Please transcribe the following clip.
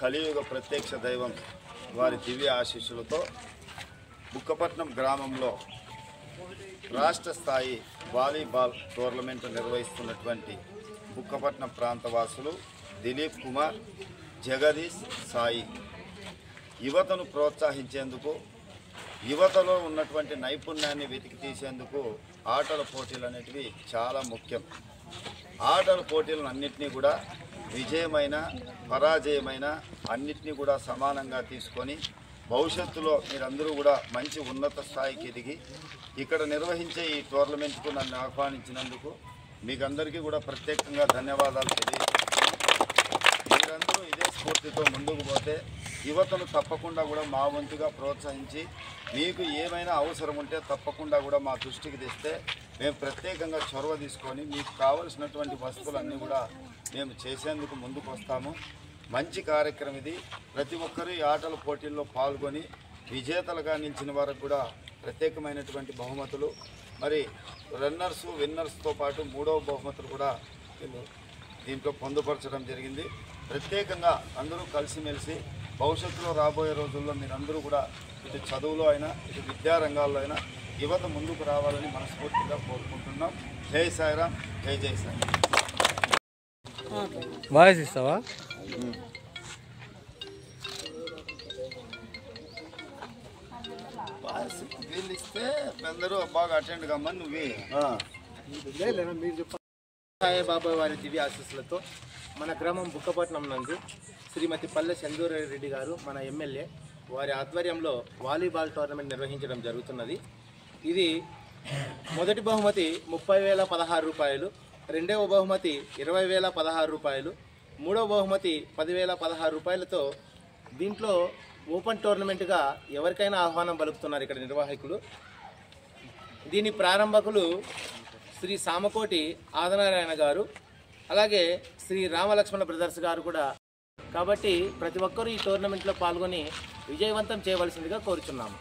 కలియుగ ప్రత్యక్ష దైవం వారి దివ్య ఆశీస్సులతో బుక్కపట్నం గ్రామంలో రాష్ట్ర స్థాయి వాలీబాల్ టోర్నమెంట్ నిర్వహిస్తున్నటువంటి బుక్కపట్నం ప్రాంతవాసులు దిలీప్ కుమార్, జగదీష్, సాయి యువతను ప్రోత్సహించేందుకు, యువతలో ఉన్నటువంటి నైపుణ్యాన్ని వెతికి తీసేందుకు ఆటల పోటీలు అనేటివి చాలా ముఖ్యం. ఆటల పోటీలను అన్నింటినీ కూడా విజయమైన పరాజయమైన అన్నిటినీ కూడా సమానంగా తీసుకొని భవిష్యత్తులో మీరందరూ కూడా మంచి ఉన్నత స్థాయికి ఎదిగి ఇక్కడ నిర్వహించే ఈ టోర్నమెంట్కు నన్ను ఆహ్వానించినందుకు మీకందరికీ కూడా ప్రత్యేకంగా ధన్యవాదాలు తెలియజేస్తున్నాను. మీరందరూ ఇదే స్ఫూర్తితో ముందుకు పోతే యువతను తప్పకుండా కూడా మా వంతుగా ప్రోత్సహించి మీకు ఏమైనా అవసరం ఉంటే తప్పకుండా కూడా మా దృష్టికి తెస్తే మేము ప్రత్యేకంగా చొరవ తీసుకొని మీకు కావలసినటువంటి వస్తువులన్నీ కూడా మేము చేసేందుకు ముందుకు వస్తాము. మంచి కార్యక్రమం ఇది. ప్రతి ఒక్కరూ ఈ ఆటల పోటీల్లో పాల్గొని విజేతలుగా నిలిచిన వారికి కూడా ప్రత్యేకమైనటువంటి బహుమతులు, మరి రన్నర్సు విన్నర్స్తో పాటు 3వ బహుమతులు కూడా దీంట్లో పొందుపరచడం జరిగింది. ప్రత్యేకంగా అందరూ కలిసిమెలిసి భవిష్యత్తులో రాబోయే రోజుల్లో మీరందరూ కూడా ఇటు చదువులో అయినా ఇటు విద్యారంగాల్లో అయినా యువత ముందుకు రావాలని మనస్ఫూర్తిగా కోరుకుంటున్నాం. జై సాయిరామ్, జై జై సాయి. వాయిస్ ఇస్తావా? వీళ్ళు ఇస్తే అందరూ బాగా అటెండ్ కమ్మని నువ్వే సాయిబాబా వారి దివ్య ఆశీస్సులతో మన గ్రామం బుక్కపట్నం నందు శ్రీమతి పల్లె చందూరెడ్డి గారు మన ఎమ్మెల్యే వారి ఆధ్వర్యంలో వాలీబాల్ టోర్నమెంట్ నిర్వహించడం జరుగుతున్నది. ఇది మొదటి బహుమతి 30,016 రూపాయలు, రెండవ బహుమతి 20,016 రూపాయలు, మూడవ బహుమతి 10,016 రూపాయలతో దీంట్లో ఓపెన్ టోర్నమెంట్గా ఎవరికైనా ఆహ్వానం పలుకుతున్నారు ఇక్కడ నిర్వాహకులు. దీని ప్రారంభకులు శ్రీ సామకోటి ఆదనారాయణ గారు, అలాగే శ్రీ రామలక్ష్మణ బ్రదర్స్ గారు కూడా. కాబట్టి ప్రతి ఒక్కరూ ఈ టోర్నమెంట్లో పాల్గొని విజయవంతం చేయవలసిందిగా కోరుచున్నాము.